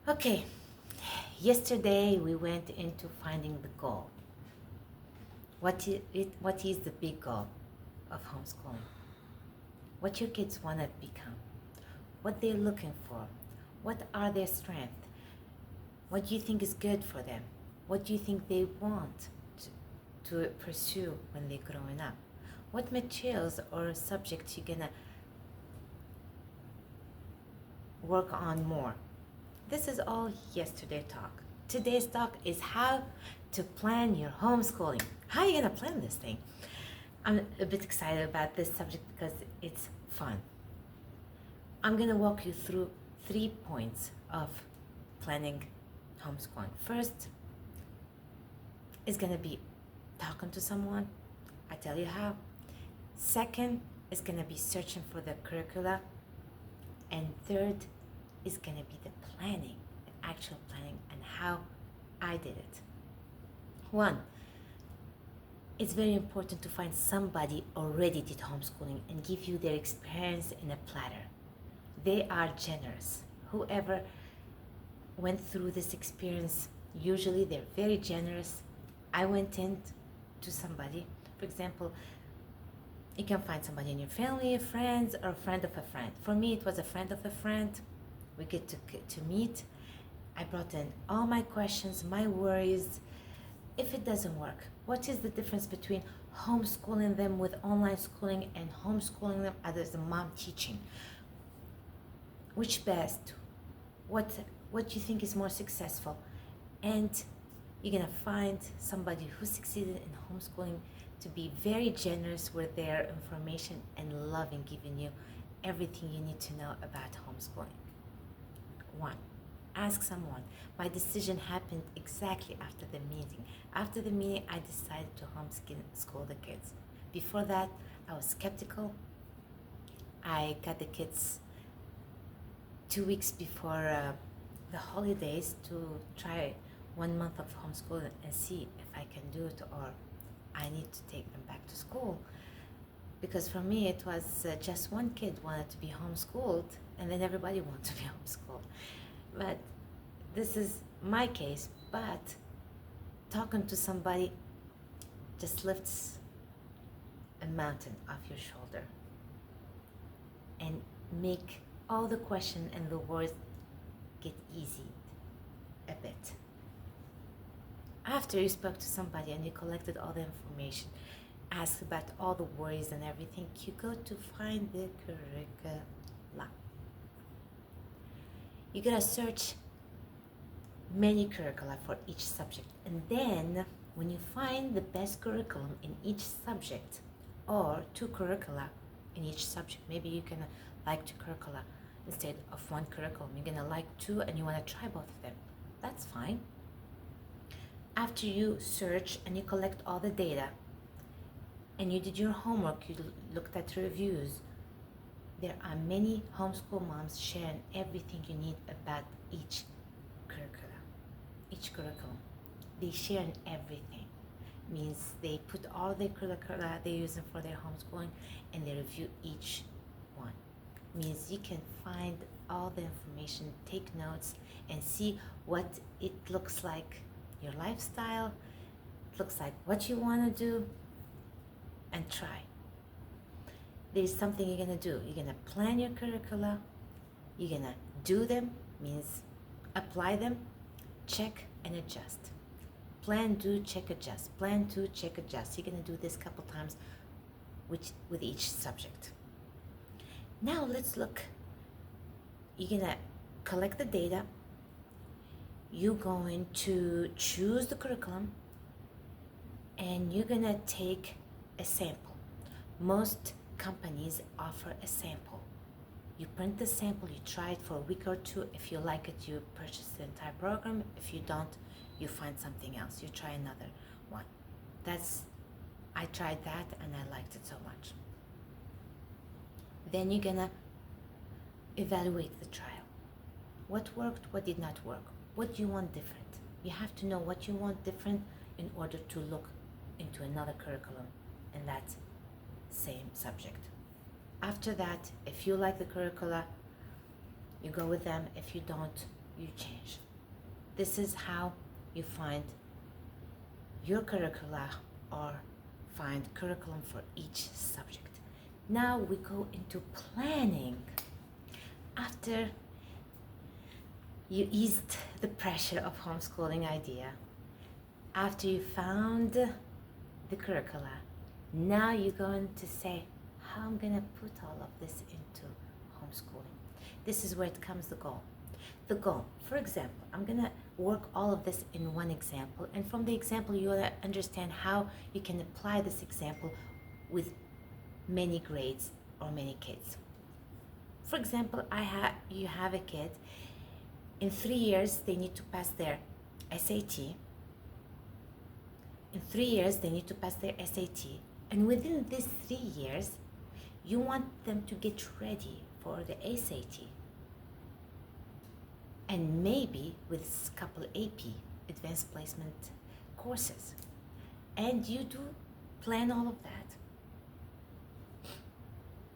Okay, yesterday we went into finding the goal. What is the big goal of homeschooling? What your kids want to become? What they're looking for? What are their strengths? What do you think is good for them? What do you think they want to pursue when they're growing up? What materials or subjects you're gonna work on more? This is all yesterday talk. Today's talk is how to plan your homeschooling. How are you gonna plan this thing? I'm a bit excited about this subject because it's fun. I'm gonna walk you through 3 points of planning homeschooling. First is gonna be talking to someone. I tell you how. Second is gonna be searching for the curricula. And third is gonna be the planning, the actual planning, and how I did it. One, it's very important to find somebody already did homeschooling and give you their experience in a platter. They are generous. Whoever went through this experience, usually they're very generous. I went in to somebody, for example, you can find somebody in your family, friends, or a friend of a friend. For me, it was a friend of a friend. We get to meet. I brought in all my questions, my worries. If it doesn't work, what is the difference between homeschooling them with online schooling and homeschooling them as a mom teaching? Which best? What do you think is more successful? And you're gonna find somebody who succeeded in homeschooling to be very generous with their information and loving giving you everything you need to know about homeschooling. One, ask someone. My decision happened exactly after the meeting. After the meeting, I decided to homeschool the kids. Before that, I was skeptical. I got the kids 2 weeks before the holidays to try 1 month of homeschooling and see if I can do it or I need to take them back to school. Because for me, it was just one kid wanted to be homeschooled and then everybody wanted to be homeschooled. But this is my case, but talking to somebody just lifts a mountain off your shoulder and make all the questions and the words get easy a bit. After you spoke to somebody and you collected all the information, asked about all the worries and everything, you go to find the curricula. You're gonna search many curricula for each subject, and then when you find the best curriculum in each subject, or 2 curricula in each subject, maybe you're gonna like 2 curricula instead of 1 curriculum. You're gonna like 2 and you wanna try both of them. That's fine. After you search and you collect all the data and you did your homework, you looked at reviews, there are many homeschool moms sharing everything you need about each curriculum. They share everything. Means they put all the curricula they're using for their homeschooling and they review each one. Means you can find all the information, take notes, and see what it looks like, your lifestyle, it looks like what you want to do, and try. There's something you're gonna do. You're gonna plan your curricula, you're gonna do them, means apply them, check and adjust. Plan, do, check, adjust. Plan, do, check, adjust. You're gonna do this a couple times with each subject. Now let's look. You're gonna collect the data. You're going to choose the curriculum and you're gonna take a sample. Most companies offer a sample. You print the sample, you try it for a week or 2. If you like it, you purchase the entire program. If you don't, you find something else. You try another one. I tried that and I liked it so much. Then you're gonna evaluate the trial. What worked, what did not work? What do you want different? You have to know what you want different in order to look into another curriculum in that same subject. After that, if you like the curricula, you go with them. If you don't, you change. This is how you find your curricula or find curriculum for each subject. Now we go into planning. After you eased the pressure of homeschooling idea, after you found the curricula, now you're going to say, how I'm going to put all of this into homeschooling. This is where it comes the goal. The goal, for example, I'm going to work all of this in one example, and from the example you will understand how you can apply this example with many grades or many kids. For example, you have a kid, in 3 years they need to pass their SAT. In 3 years they need to pass their SAT, and within these 3 years you want them to get ready for the SAT, and maybe with a couple AP, advanced placement courses. And you do plan all of that.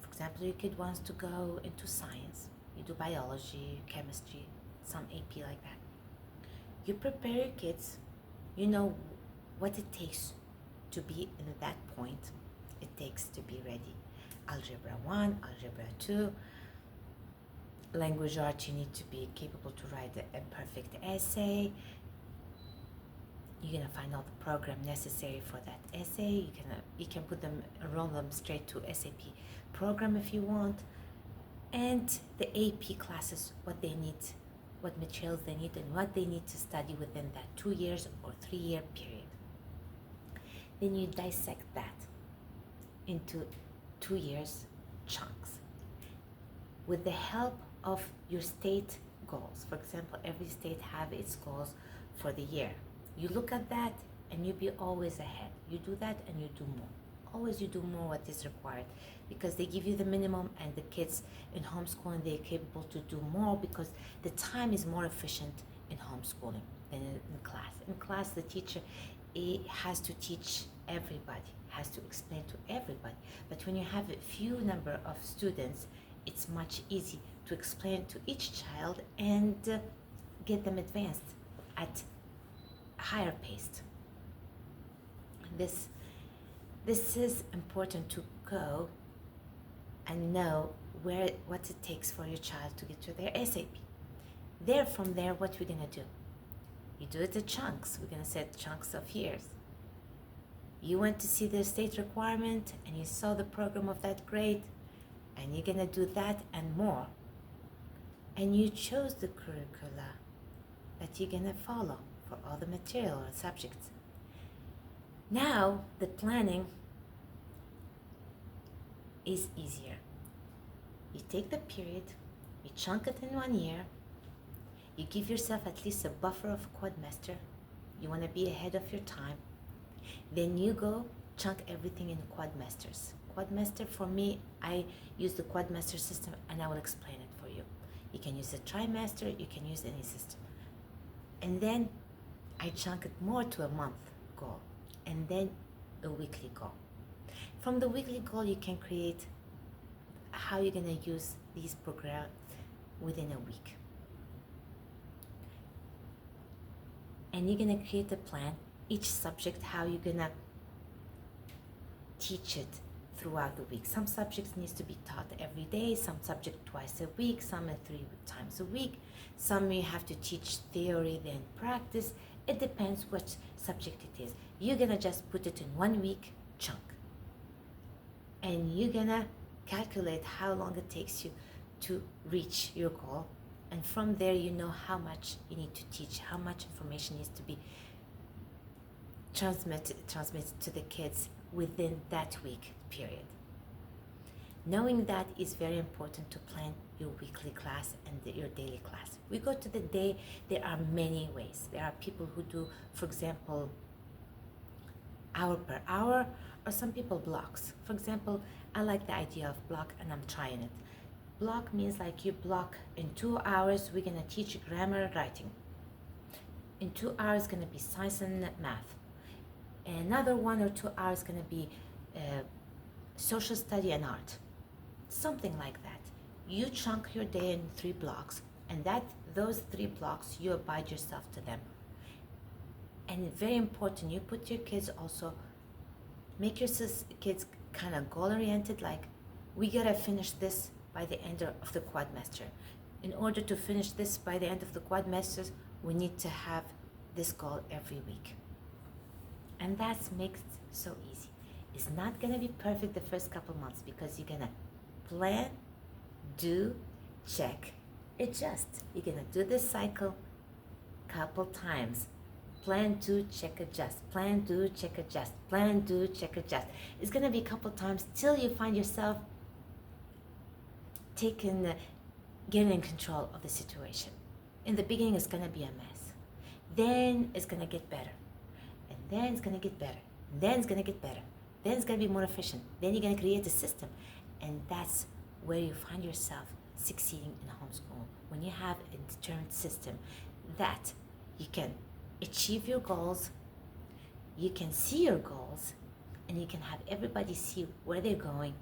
For example, your kid wants to go into science. You do biology, chemistry, some AP like that. You prepare your kids. You know what it takes to be in that point. It takes to be ready. Algebra 1, Algebra 2, language arts, you need to be capable to write a perfect essay. You're gonna find all the program necessary for that essay. You can enroll them straight to SAP program if you want. And the AP classes, what they need, what materials they need, and what they need to study within that 2 years or 3 year period. Then you dissect that into 2 years chunks with the help of your state goals. For example, every state have its goals for the year. You look at that and you be always ahead. You do that and you do more. Always you do more what is required, because they give you the minimum, and the kids in homeschooling, they're capable to do more because the time is more efficient in homeschooling than in class. In class, the teacher has to teach everybody, has to explain to everybody. But when you have a few number of students, it's much easier to explain to each child and get them advanced at a higher pace. This is important to go and know what it takes for your child to get to their SAP. From there, what we're gonna do? You do it in chunks. We're gonna set chunks of years. You went to see the state requirement and you saw the program of that grade, and you're gonna do that and more. And you chose the curricula that you're gonna follow for all the material or subjects. Now the planning is easier. You take the period, you chunk it in 1 year, you give yourself at least a buffer of quadmester. You want to be ahead of your time. Then you go chunk everything in quadmesters. Quadmester, for me, I use the quadmester system, and I will explain it for you. You can use a trimester, you can use any system. And then I chunk it more to a month goal, and then a weekly goal. From the weekly goal, you can create how you're gonna use these programs within a week. And you're gonna create a plan, each subject, how you're gonna teach it throughout the week. Some subjects needs to be taught every day, some subject twice a week, some 3 times a week. Some you have to teach theory, then practice. It depends which subject it is. You're gonna just put it in 1 week chunk. And you're gonna calculate how long it takes you to reach your goal. And from there, you know how much you need to teach, how much information needs to be transmitted to the kids within that week period. Knowing that is very important to plan your weekly class and your daily class. We go to the day, there are many ways. There are people who do, for example, hour per hour, or some people blocks. For example, I like the idea of block, and I'm trying it. Block means like you block in 2 hours, we're gonna teach grammar, writing. In 2 hours, gonna be science and math. Another 1 or 2 hours gonna be social study and art. Something like that. You chunk your day in 3 blocks, And that those 3 blocks, you abide yourself to them. And very important, you put your kids also, make your kids kind of goal oriented, like we gotta finish this by the end of the quadmester. In order to finish this by the end of the quadmesters, we need to have this goal every week. And that makes it so easy. It's not gonna be perfect the first couple months because you're gonna plan, do, check, adjust. You're gonna do this cycle couple times. Plan, do, check, adjust. Plan, do, check, adjust. Plan, do, check, adjust. It's gonna be a couple times till you find yourself getting in control of the situation. In the beginning, it's gonna be a mess. Then it's gonna get better. And then it's gonna get better. Then it's gonna get better. Then it's gonna be more efficient. Then you're gonna create a system. And that's where you find yourself succeeding in homeschool. When you have a determined system that you can achieve your goals, you can see your goals, and you can have everybody see where they're going,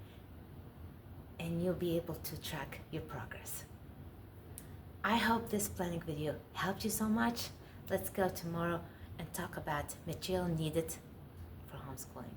and you'll be able to track your progress. I hope this planning video helped you so much. Let's go tomorrow and talk about material needed for homeschooling.